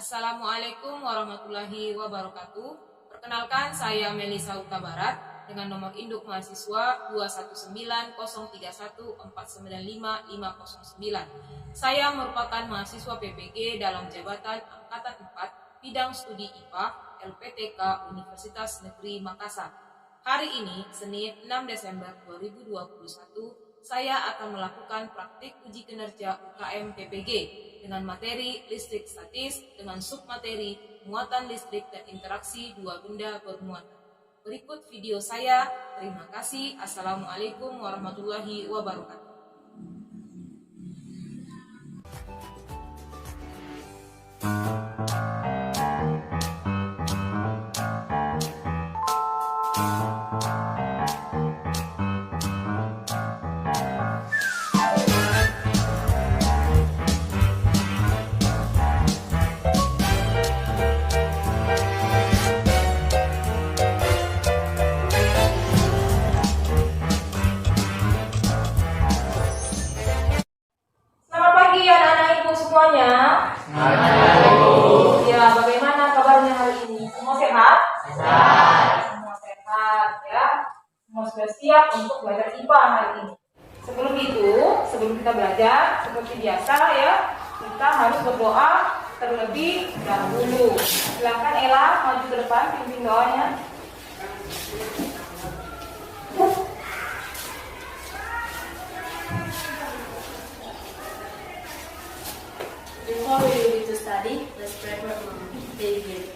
Assalamualaikum warahmatullahi wabarakatuh. Perkenalkan, saya Melisa Huta Barat dengan nomor induk mahasiswa 21901495509. Saya merupakan mahasiswa PPG dalam jabatan Angkatan 4 Bidang Studi IPA LPTK Universitas Negeri Makassar. Hari ini, Senin 6 Desember 2021, saya akan melakukan praktik uji kinerja UKM PPG dengan materi listrik statis dengan submateri muatan listrik dan interaksi dua benda bermuatan. Berikut video saya. Terima kasih. Assalamualaikum warahmatullahi wabarakatuh. Semuanya. Ya, bagaimana kabarnya hari ini? Semua sehat? Semua sehat, ya. Semua sudah siap untuk belajar IPA hari ini. Sebelum kita belajar, seperti biasa ya, kita harus berdoa terlebih dahulu. Silakan Ella maju ke depan, pimpin doanya. Before we begin to study, let's pray for David.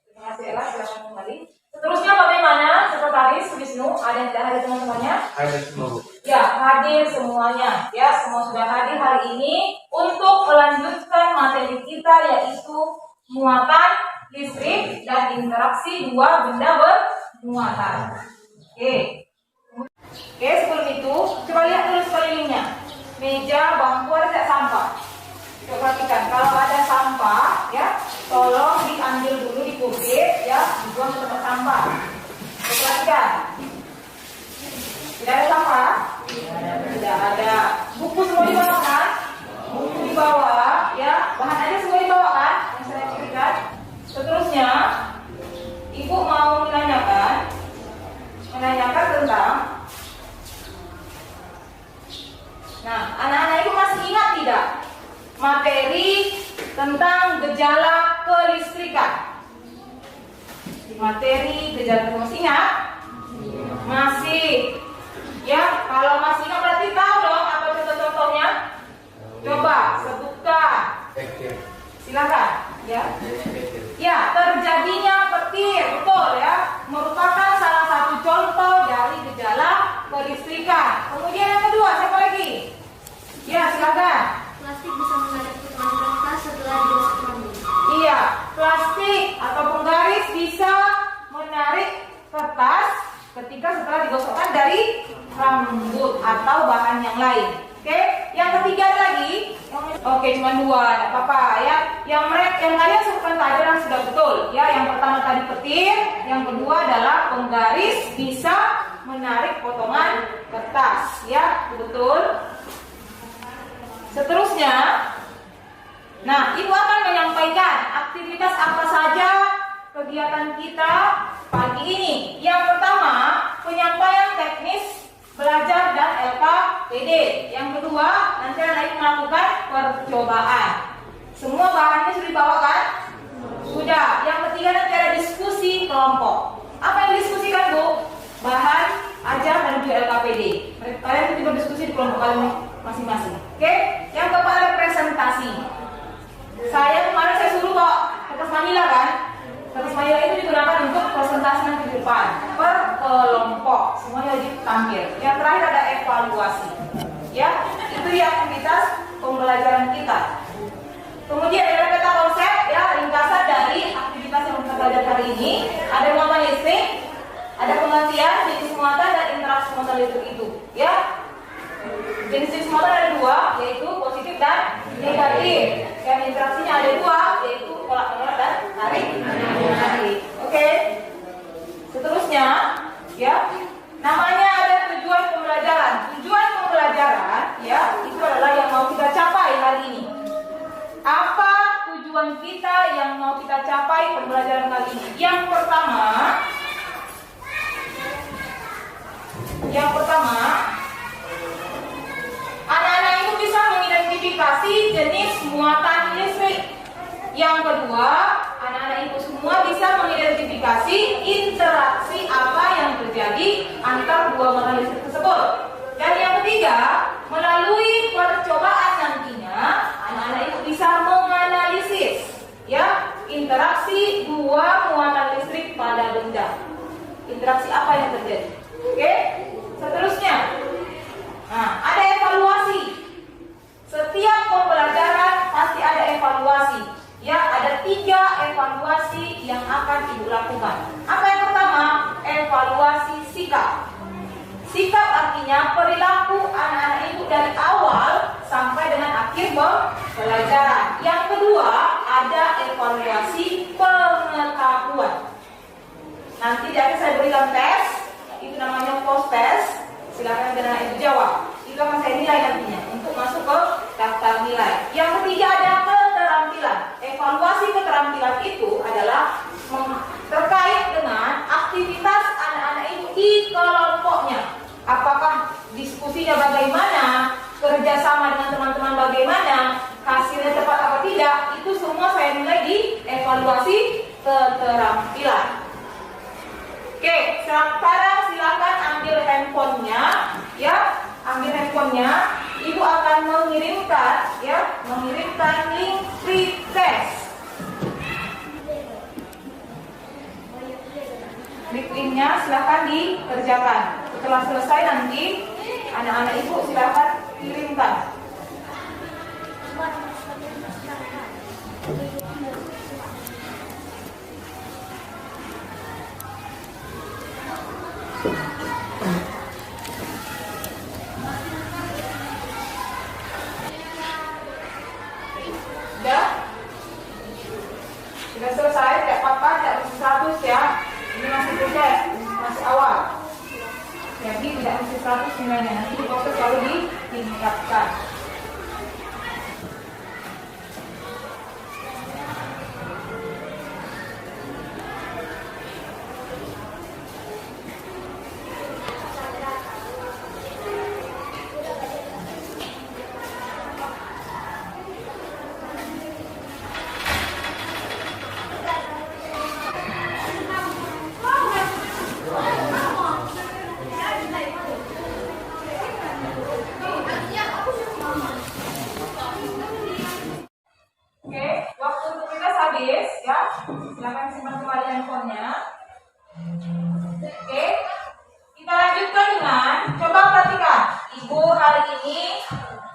Terima kasih Ella, silakan kembali. Seterusnya bagaimana Sekretaris Wisnu? Ada yang tidak hadir teman-temannya? Hadir semua. Ya, hadir semuanya. Ya, semua sudah hadir hari ini untuk melanjutkan materi kita, yaitu muatan listrik dan interaksi dua benda bermuatan. Oke, sebelum itu coba lihat dulu sekelilingnya. Meja, bangku, ada tidak sampah? Coba perhatikan, kalau ada sampah ya, tolong diambil dulu, dikubit ya, dibuang ke tempat sampah. Coba perhatikan. Tidak ada sampah? Tidak ada. Buku semua dibawa kan? Buku dibawa ya, bahan aja semua dibawa kan? Yang saya berikan. Seterusnya, Ibu mau menanyakan tentang, nah, anak-anak itu masih ingat tidak materi tentang gejala kelistrikan? Materi gejala masih ingat? Masih. Ya, kalau masih ingat berarti tahu dong apa contoh-contohnya? Coba sebutkan. Silakan. Ya. Ya, terjadinya petir, betul ya, merupakan salah satu contoh dari gejala kelistrikan. Kemudian yang kedua, siapa lagi? Ya, silakan. Plastik bisa menarik potongan kertas setelah digosok rambut. Iya, plastik atau penggaris bisa menarik kertas ketika setelah digosokkan dari rambut atau bahan yang lain. Oke, yang ketiga lagi. Oke, cuma dua, tidak apa-apa ya. Yang kalian sebutkan tadi yang sudah betul ya. Yang pertama tadi petir, yang kedua adalah penggaris bisa menarik potongan kertas ya, betul. Seterusnya, nah, Ibu akan menyampaikan aktivitas apa saja kegiatan kita pagi ini. Yang pertama, penyampaian teknis belajar dan LKPD. Yang kedua, nanti anak melakukan percobaan. Semua bahannya sudah dibawa kan? Sudah. Yang ketiga nanti ada diskusi kelompok. Apa yang didiskusikan, Bu? Bahan, ajar, dan juga LKPD. Kalian nanti berdiskusi di kelompok kalian masing-masing. Oke? Yang keempat ada presentasi. Kemarin saya suruh bawa kertas manila kan? Kertas manila itu digunakan untuk presentasi nanti di depan per kelompok, semuanya wajib tampil. Yang terakhir ada evaluasi. Ya, itu ya aktivitas pembelajaran kita. Kemudian ada peta konsep ya, ringkasan dari aktivitas yang kita belajar hari ini. Ada muatan listrik, ada pengertian jenis muatan dan interaksi muatan listrik itu. Ya, jenis muatan ada dua, yaitu positif dan negatif. Dan interaksinya ada dua, yaitu tolak menolak dan tarik. Oke. Seterusnya jenis muatan listrik. Yang kedua, anak-anak ibu semua bisa mengidentifikasi interaksi apa yang terjadi antar dua muatan listrik tersebut. Dan yang ketiga, melalui percobaan nantinya, anak-anak ibu bisa menganalisis ya interaksi dua muatan listrik pada benda. Interaksi apa yang terjadi? Oke? Seterusnya, nah, ada evaluasi. Setiap pembelajaran pasti ada evaluasi. Ya, ada 3 evaluasi yang akan ibu lakukan. Apa yang pertama? Evaluasi sikap. Sikap artinya perilaku anak-anak ibu dari awal sampai dengan akhir pembelajaran. Yang kedua, ada evaluasi pengetahuan. Nanti akan saya berikan tes, itu namanya post test. Silakan anak ibu jawab. Itu akan saya nilai nantinya untuk masuk ke daftar nilai. Yang ketiga ada keterampilan. Evaluasi keterampilan itu adalah terkait dengan aktivitas anak-anak ibu di kelompoknya. Apakah diskusinya bagaimana, kerjasama dengan teman-teman bagaimana, hasilnya tepat atau tidak, itu semua saya nilai di evaluasi keterampilan. Oke, sekarang silakan ambil handphonenya, ya, ambil handphonenya. Ibu akan mengirimkan link free test. Linknya silakan dikerjakan. Setelah selesai nanti anak-anak ibu silakan kirimkan. Sudah selesai, tidak apa-apa, tidak mesti 100 ya. Ini masih proses, masih awal. Jadi tidak mesti 100 nilainya, nanti proses selalu ditingkatkan. Silakan simpan kembali handphonenya. Oke, kita lanjutkan dengan coba perhatikan. Ibu hari ini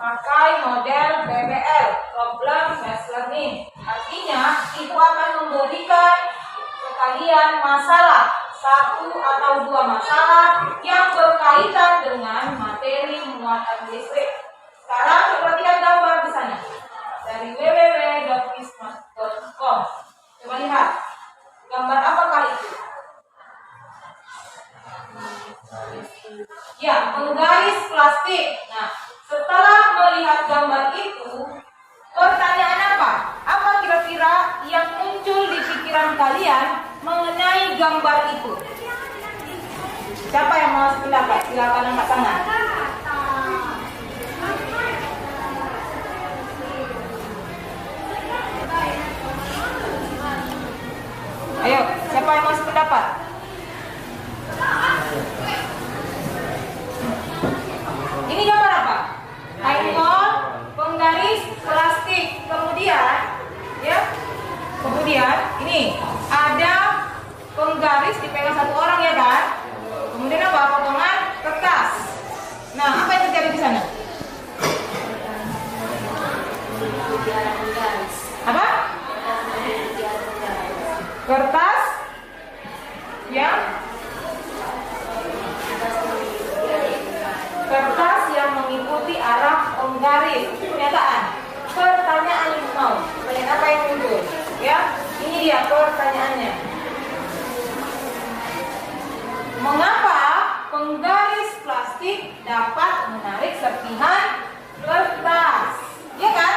pakai model PBL, Problem Based Learning. Artinya ibu akan memberikan ke kalian masalah, 1 atau 2 masalah yang berkaitan dengan materi muatan listrik. Sekarang coba perhatikan gambar di sana dari www.kismas.com. Coba lihat, gambar apakah itu? Ya, penggaris plastik. Nah, setelah melihat gambar itu, pertanyaan apa? Apa kira-kira yang muncul di pikiran kalian mengenai gambar itu? Siapa yang mau pendapat? Silakan angkat tangan. Ayo, siapa yang mau pendapat? Ini gambar apa? Kain penggaris plastik. Kemudian ini ada penggaris dipegang 1 orang ya kan? Kemudian apa? Potongan kertas. Nah, apa yang terjadi di sana? Apa? Kertas yang mengikuti arah penggaris. Pernyataan. Pertanyaan yang mau. Pertanyaan apa yang muncul? Ya, ini dia pertanyaannya. Mengapa penggaris plastik dapat menarik serpihan kertas? Ya kan?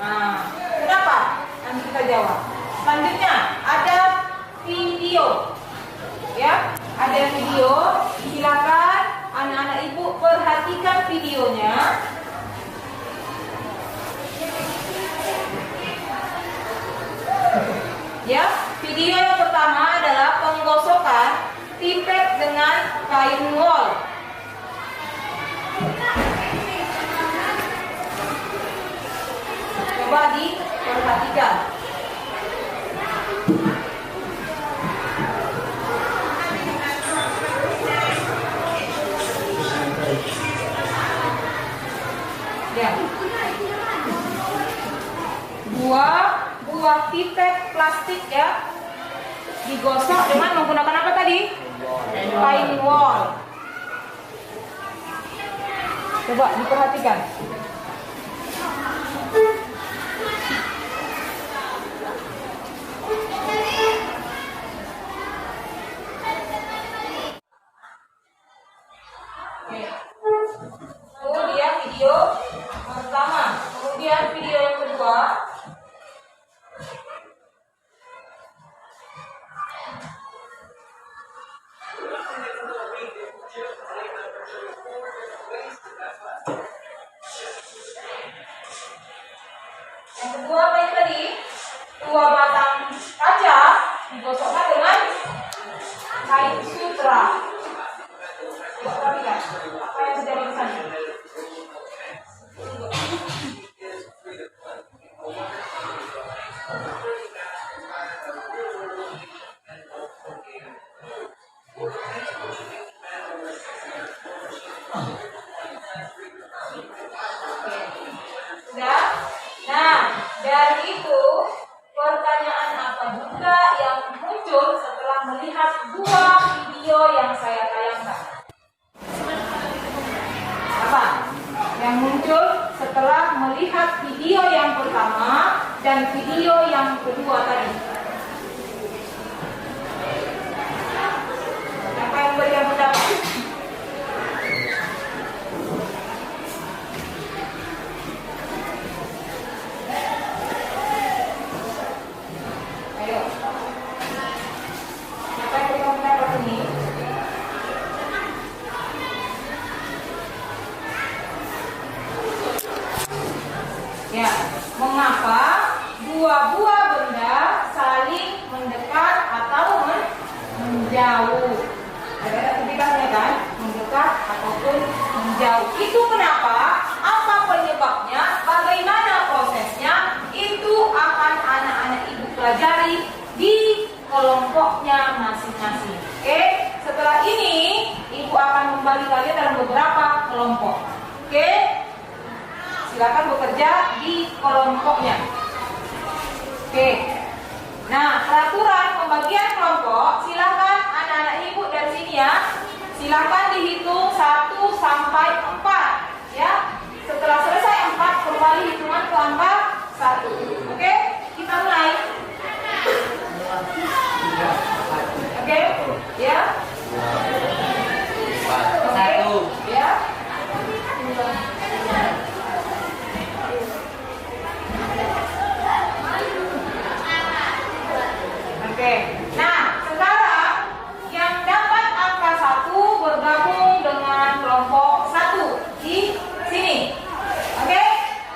Nah, kenapa? Nanti kita jawab. Selanjutnya ada video, ya, ada video. Silakan anak-anak ibu perhatikan videonya. Ya, video yang pertama adalah penggosokan pipet dengan kain wol. Coba diperhatikan. Ya. Buah pipet plastik ya digosok dengan menggunakan apa tadi? Kain wol. Coba diperhatikan. Kemudian video pertama, kemudian video yang kedua. Yang kedua apa yang tadi? 2 batang kaca digosokkan dengan kain sutra. Coba perhatikan apa yang terjadi di sana. Sudah? Nah, dari itu pertanyaan apa juga yang muncul setelah melihat 2 video yang saya tayangkan? Apa? Yang muncul setelah melihat video yang pertama dan video yang kedua tadi. Siapa yang berikan pendapat? Ayo. Siapa yang berikan pendapat ini? Ya, mengapa 2 buah benda saling mendekat atau menjauh? Ada aktivitasnya kan? Mendekat ataupun menjauh. Itu kenapa? Apa penyebabnya? Bagaimana prosesnya? Itu akan anak-anak ibu pelajari di kelompoknya masing-masing. Oke? Setelah ini, ibu akan membagi kalian dalam beberapa kelompok. Oke? Silakan bekerja di kelompoknya. Oke. Nah, peraturan pembagian kelompok, silakan anak-anak ibu dari sini ya. Silakan dihitung 1 sampai 4 ya. Setelah selesai 4 kembali hitungan ke angka 1. Oke? Kita mulai. Oke? Ya. Oke? Ya. Oke, nah sekarang yang dapat angka 1 bergabung dengan kelompok 1 di sini. Oke,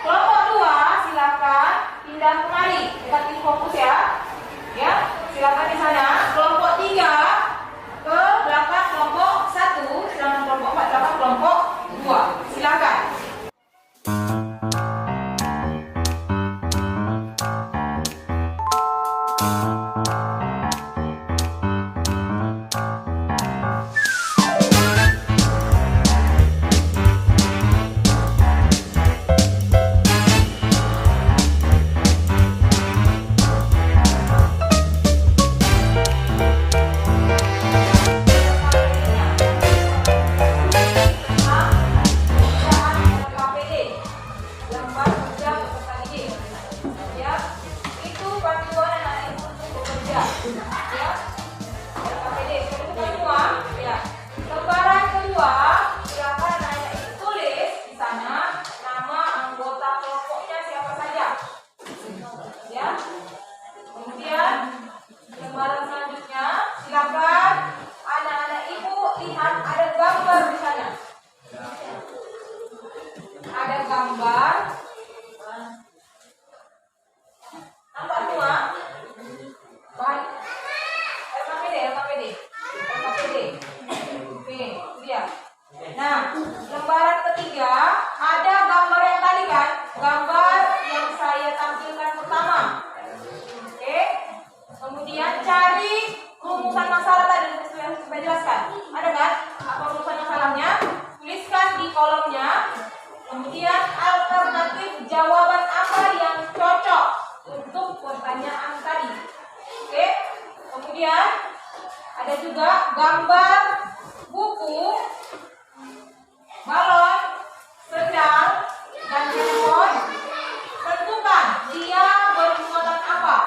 kelompok 2 silakan pindah kemari. Kita fokus ya. Kemudian ada juga gambar buku, balon, sendal, dan handphone. Tentukan dia bermuatan apa.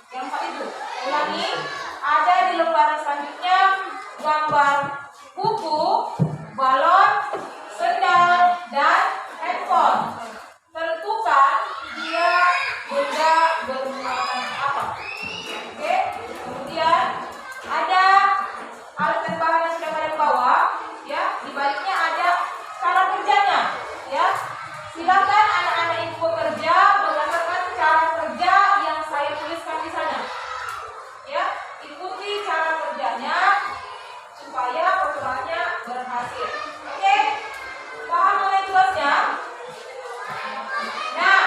Yang empat itu. Ulangi, ada di lembaran selanjutnya gambar buku, balon, sendal, dan handphone. Tentukan dia benda bermuatan apa. Oke. Kemudian ada alat dan bahan yang sudah ada di bawah, ya. Di baliknya ada cara kerjanya, ya. Silakan anak-anak ibu bekerja berdasarkan cara kerja yang saya tuliskan di sana. Ya, ikuti cara kerjanya supaya pertukarannya berhasil. Oke, paham mengenai tugasnya? Nah,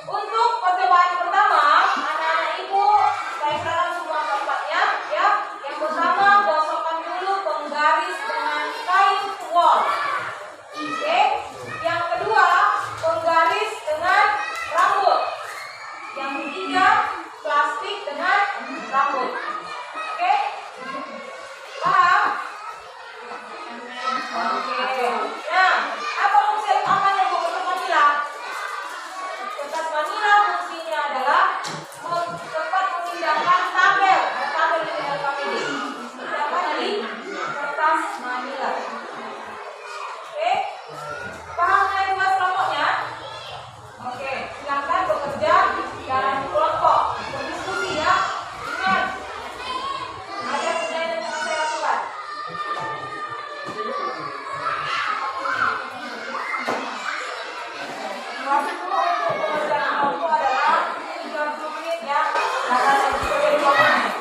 untuk percobaan pertama, anak-anak ibu saya serahkan semua tempatnya, ya. Yang pertama, gosokkan dulu penggaris dengan kain wol. Oke. Yang kedua, penggaris dengan rambut. Yang ketiga, plastik dengan rambut. Oke? Paham? Oke. Nah, apa fungsi apa yang kertas manila? Kertas manila fungsinya adalah tempat memindahkan tabel. Ada tabel di LKPD. Memindahkan di kertas manila. Oke? Paham mengenai tugas kelompoknya? Oke, silakan bekerja dalam kelompok, berdiskusi ya. Ingat, ada kerjaan yang akan saya lakukan. Waktu untuk pengerjaan kelompok adalah 30 menit ya. Karena saya juga dari kelompoknya.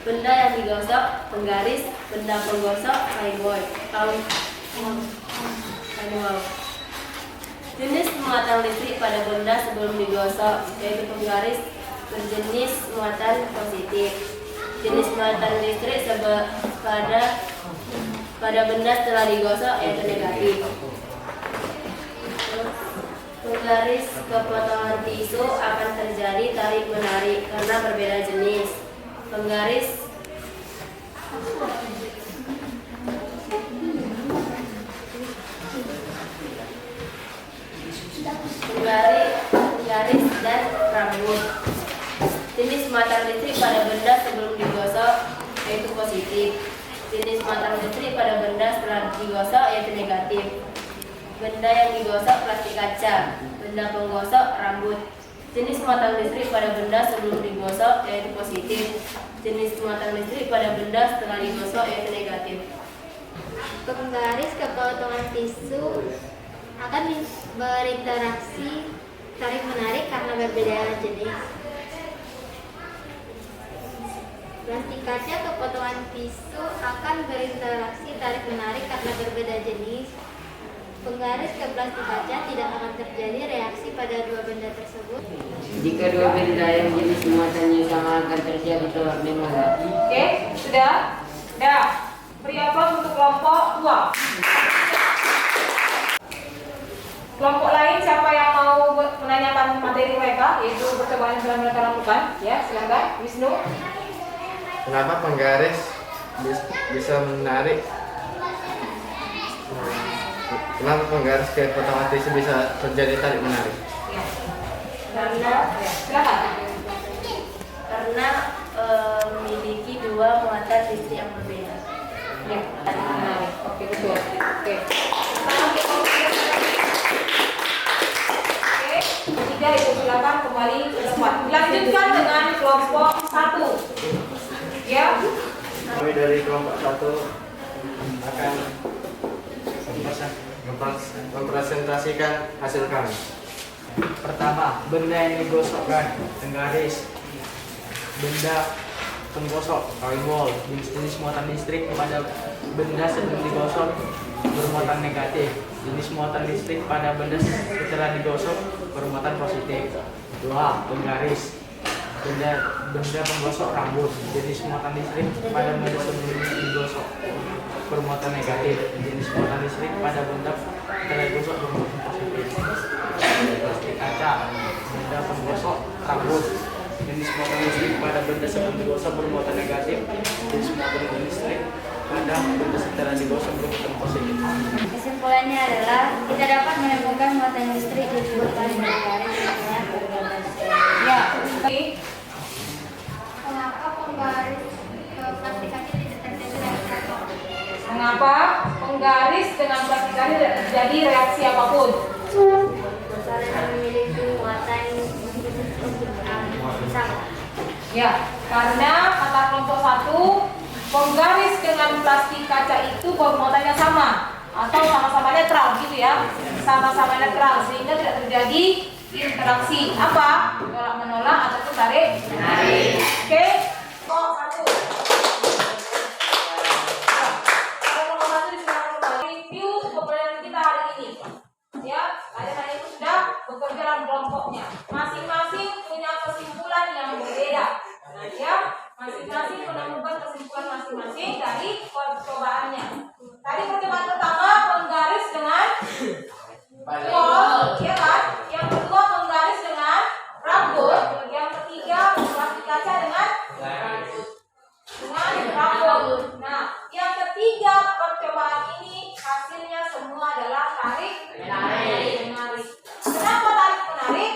Benda yang digosok, penggaris, benda penggosok, playboy, manual. Jenis muatan listrik pada benda sebelum digosok, yaitu penggaris berjenis muatan positif. Jenis muatan listrik pada pada benda setelah digosok yaitu negatif. Penggaris kepotongan tisu akan terjadi tarik menarik karena berbeda jenis. Penggaris dan rambut. Jenis muatan listrik pada benda sebelum digosok yaitu positif. Jenis muatan listrik pada benda setelah digosok yaitu negatif. Benda yang digosok plastik kaca, benda penggosok rambut. Jenis muatan listrik pada benda sebelum digosok yaitu positif. Jenis muatan listrik pada benda setelah digosok yaitu negatif. Penggaris kepotongan tisu akan berinteraksi tarik menarik karena berbeda jenis. Plastik kaca kepotongan tisu akan berinteraksi tarik menarik karena berbeda jenis. Penggaris ke plastik kaca tidak akan terjadi reaksi pada dua benda tersebut. Jika dua benda yang jenis muatannya sama akan terjadi tolak menolak. Oke, sudah? Sudah. Beri aplaus untuk kelompok 2. Kelompok lain siapa yang mau menanyakan materi mereka, yaitu percobaan yang telah mereka lakukan? Ya, silakan. Wisnu. Kenapa penggaris bisa menarik? Kenapa penggaris ke potongan tisu bisa terjadi tarik menarik? Ya. Karena Silakan. memiliki dua muatan listrik yang berbeda. Ya, tarik menarik. Oke, betul. Oke. Oke, ketiga itu silakan kembali ke depan. Lanjutkan dengan kelompok 1. Ya. Kami dari kelompok 1 akan mempresentasikan hasil kami. Pertama, benda yang digosokkan, penggaris. Benda penggosok, coil wall. Jenis muatan listrik pada benda sebelum digosok bermuatan negatif. Jenis muatan listrik pada benda setelah digosok bermuatan positif. 2. Penggaris. Benda penggosok rambut. Jenis muatan listrik pada benda sebelum digosok bermuatan negatif. Jenis muatan listrik pada benda setelah digosok bermuatan positif. Plastik kaca, benda penggosok rambut. Jenis muatan listrik pada benda sebelum digosok bermuatan negatif. Jenis muatan listrik pada benda setelah digosok bermuatan positif. Kesimpulannya adalah tidak dapat menemukan muatan listrik di tubuh penggaris dengan berbeda. Ya. Oke. Mengapa penggaris ke plastik kaca tidak terjadi reaksi? Mengapa penggaris dengan plastik kaca tidak terjadi reaksi apapun? Karena memiliki muatan sama. Ya, karena kata kelompok 1, penggaris dengan plastik kaca itu bermuatannya sama atau sama-sama netral gitu ya. Sama-sama netral sehingga tidak terjadi interaksi apa? Tolak menolak ataupun tarik menarik. Oke. Kelompok 1. Kalau kelompok 1 disuruh review pembelajaran kita hari ini. Ya, kalian hari ini sudah bekerja dalam kelompoknya. Masing-masing punya kesimpulan yang berbeda. Nah, ya, masing-masing menemukan kesimpulan masing-masing dari percobaannya. Tadi percobaan pertama penggaris dengan wall, ya kan? Yang kedua penggaris dengan rambut. Yang ketiga plastik kaca dengan rambut. Nah, yang ketiga percobaan ini hasilnya semua adalah tarik menarik. Kenapa tarik menarik?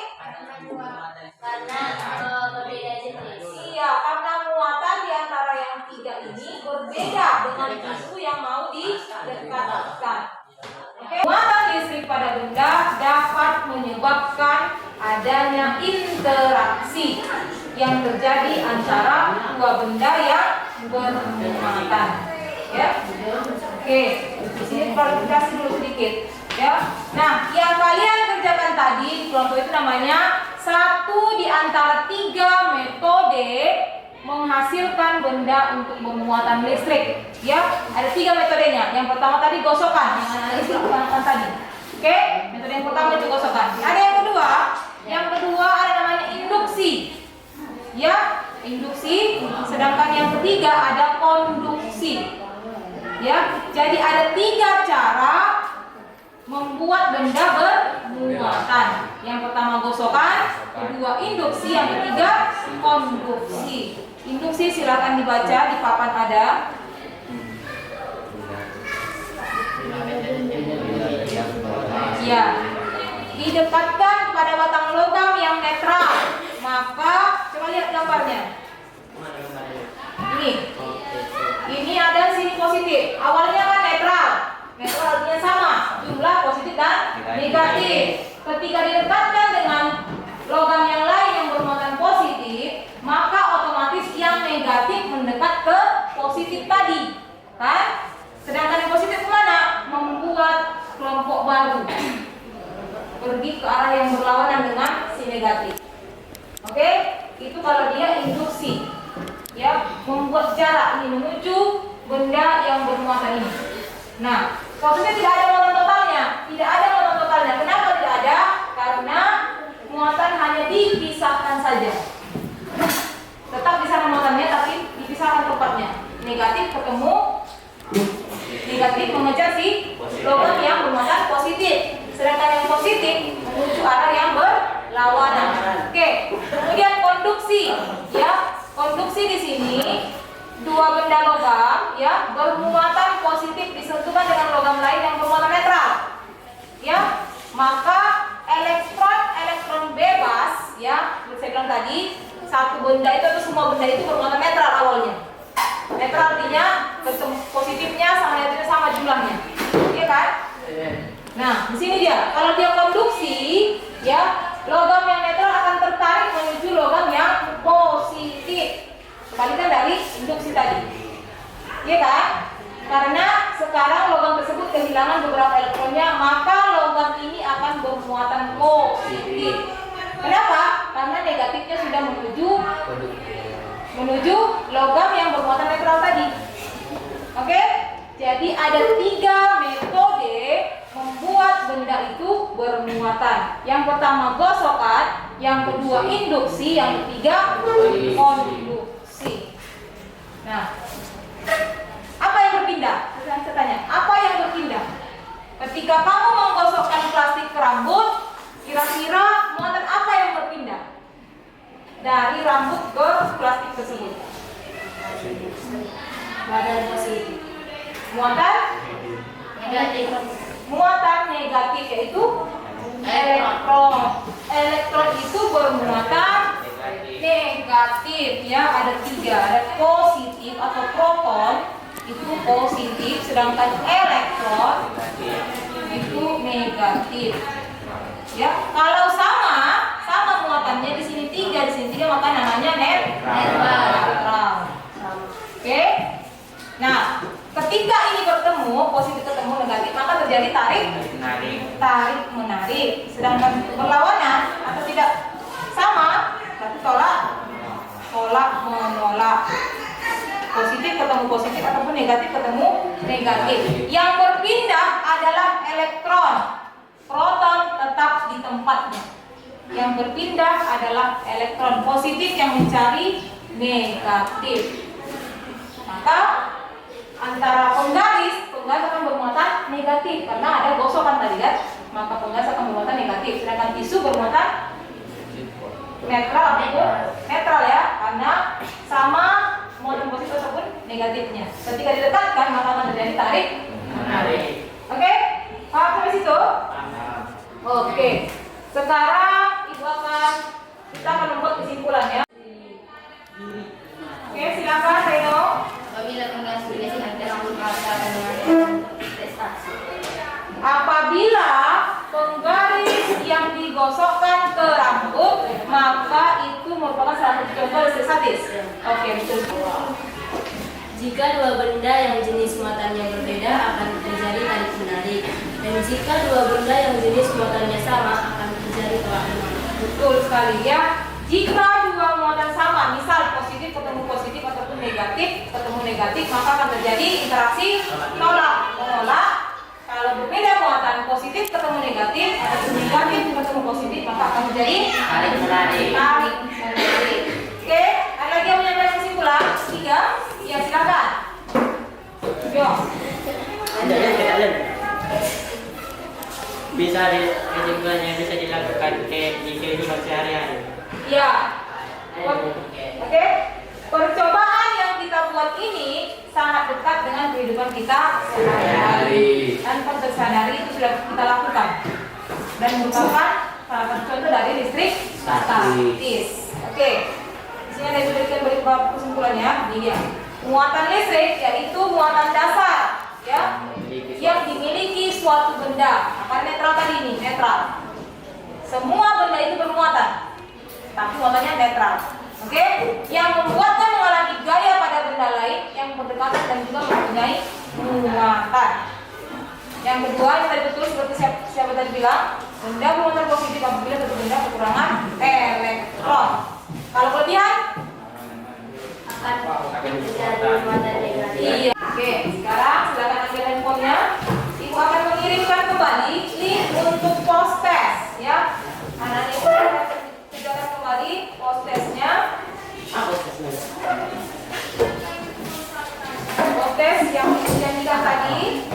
Karena berbeda jenis. Iya, karena muatan di antara yang tiga ini berbeda dengan tisu yang mau didekatkan. Oke. Muatan listrik pada benda dapat menyebabkan adanya interaksi yang terjadi antara dua benda yang bermuatan. Ya. Oke, di sini klarifikasi dulu sedikit. Ya. Nah, yang kalian kerjakan tadi di kelompok itu namanya satu di antara 3 metode menghasilkan benda untuk bermuatan listrik. Ya, ada 3 metodenya. Yang pertama tadi gosokan, yang analis lakukan tadi. Oke, metode yang pertama itu gosokan. Ada yang kedua. Yang kedua ada namanya induksi. Ya, induksi. Sedangkan yang ketiga ada konduksi. Ya, jadi ada 3 cara membuat benda bermuatan. Yang pertama gosokan, kedua induksi, yang ketiga konduksi. Induksi silakan dibaca di papan ada. Ya, didekatkan pada batang logam yang netral. Maka coba lihat gambarnya. Ini ada sini positif. Awalnya kan netral. Netral artinya sama, jumlah positif dan negatif. Ketika didekatkan dengan logam yang lain yang bermuatan positif, maka otomatis yang negatif mendekat ke positif tadi, kan? Sedangkan yang positif kemana? Membuat kelompok baru, pergi ke arah yang berlawanan dengan si negatif. Oke, itu kalau dia induksi, ya, membuat jarak ini menuju benda yang bermuatan ini. Nah, maksudnya tidak ada muatan totalnya, tidak ada muatan totalnya. Kenapa tidak ada? Karena muatan hanya dipisahkan saja. Tetap di sana muatannya, tapi dipisahkan tempatnya. Negatif ketemu negatif mengejar si logam yang bermuatan positif, sedangkan yang positif menuju arah yang berlawanan. Oke, kemudian konduksi, ya, konduksi di sini 2 benda logam, ya, bermuatan positif disentuhkan dengan logam lain yang bermuatan netral, ya, maka elektron bebas, ya, seperti saya bilang tadi, satu benda itu atau semua benda itu bermuatan netral awalnya. Netral artinya positifnya sama negatifnya sama jumlahnya, iya kan? Nah, di sini dia. Kalau dia konduksi, ya, logam yang netral akan tertarik menuju logam yang positif. Kebalikan dari induksi tadi, iya kan? Karena sekarang logam tersebut kehilangan beberapa elektronnya, maka logam ini akan bermuatan positif. Kenapa? Karena negatifnya sudah menuju logam yang bermuatan netral tadi. Oke? Jadi ada 3 metode membuat benda itu bermuatan. Yang pertama gosokan, yang kedua induksi, yang ketiga konduksi. Nah, apa yang berpindah? Saya tanya, apa yang berpindah? Ketika kamu menggosokkan plastik ke rambut, kira-kira muatan apa yang berpindah dari rambut ke plastik tersebut? Muatan positif. Muatan negatif. Muatan negatif yaitu elektron. Elektron itu bermuatan negatif, ya, ada 3. Ada positif atau proton itu positif, sedangkan elektron itu negatif. Ya, kalau sama muatannya di sini 3, di sini 3, maka namanya netral. Oke. Nah, ketika ini bertemu, positif ketemu negatif, maka terjadi tarik menarik. Sedangkan berlawanan atau tidak sama, berarti tolak menolak. Positif ketemu positif ataupun negatif ketemu negatif. Yang berpindah adalah elektron. Proton tetap di tempatnya. Yang berpindah adalah elektron positif yang mencari negatif. Maka antara penggaris akan bermuatan negatif karena ada gosokan tadi kan. Maka penggaris akan bermuatan negatif. Sedangkan tisu bermuatan netral ya, karena sama muatan positif ataupun negatifnya. Ketika didekatkan maka akan terjadi tarik menarik. Oke? Paham sampai situ? Oke. Sekarang kita akan membuat kesimpulannya. Oke, silakan Reno. Apabila penggaris nanti rambut rata dengan prestasi. Apabila penggaris yang digosokkan ke rambut, maka itu merupakan salah satu contoh statis. Oke, betul. Jika 2 benda yang jenis muatannya berbeda akan terjadi tarik menarik, dan jika 2 benda yang jenis muatannya sama akan terjadi tolak menarik. Betul sekali ya. Jika 2 muatan sama, misal positif ketemu positif ataupun negatif ketemu negatif, maka akan terjadi interaksi tolak menolak. Kalau berbeda muatan positif ketemu negatif ataupun negatif ketemu positif, maka akan terjadi tarik menarik. Oke, ada lagi yang menyampaikan kesimpulan? 3? Ya, silakan. Yo. bisa kesimpulannya bisa dilakukan di kehidupan sehari-hari. Iya. Oke. Percobaan yang kita buat ini sangat dekat dengan kehidupan kita sehari-hari. Tanpa tersadari itu sudah kita lakukan. Dan merupakan salah satu contoh dari listrik statis. Oke. Di sini ada diberikan beberapa kesimpulannya. Iya. Muatan listrik yaitu muatan dasar, ya, yang dimiliki suatu benda. Apa netral tadi ini? Netral. Semua benda itu bermuatan, tapi muatannya netral. Oke? Yang membuatnya mengalami gaya pada benda lain yang berdekatan dan juga mempunyai muatan. Yang kedua, yang tadi betul seperti siapa tadi bilang, benda bermuatan positif apabila satu benda kekurangan elektron. Kalau kelebihan akan menjadi muatan negatif. iya. Oke, sekarang silakan ambil handphonenya. Ibu akan mengirimkan kembali link untuk post test, ya. Anak ibu akan kerjakan kembali post testnya. Post test yang dijanjikan tadi.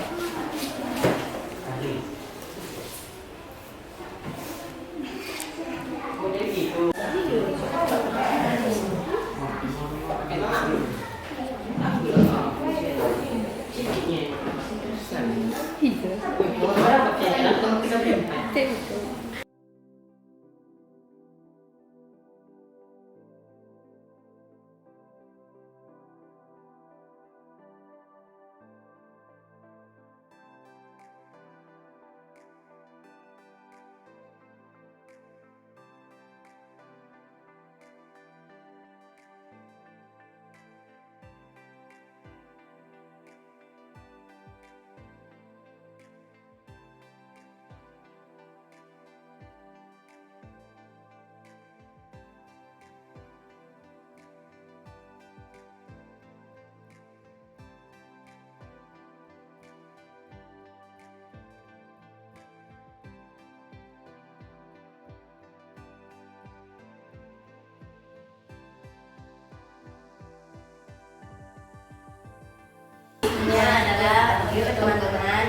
Ini adalah teman-teman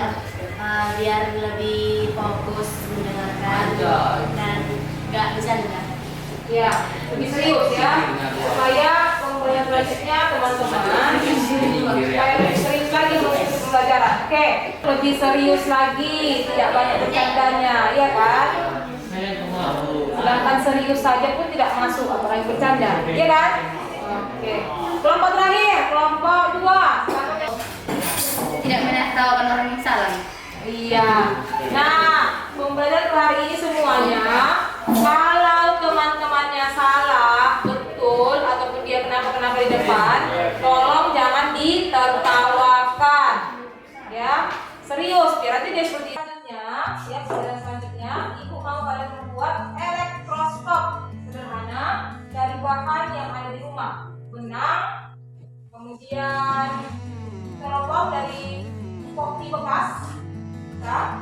biar lebih fokus mendengarkan dan nggak bercanda. Ya, lebih serius ya. Supaya pembelajaran selanjutnya teman-teman supaya lebih serius lagi mengikuti pembelajaran. Oke, lebih serius lagi, tidak banyak bercandanya, iya kan? Sedangkan serius saja pun tidak masuk, apalagi bercanda, iya kan? Oke. Kelompok terakhir, kelompok 2. Tidak menertawakan orang yang salah. Iya. Nah, pembelajaran hari ini semuanya, kalau teman-temannya salah, betul, ataupun dia kenapa-kenapa di depan, tolong jangan ditertawakan. Ya, serius. Biar nanti dia seperti selanjutnya, ya, pembelajaran selanjutnya, ibu mau kalian membuat elektroskop sederhana dari bahan yang ada di rumah. Benang, kemudian teropong dari kopi bekas, ya,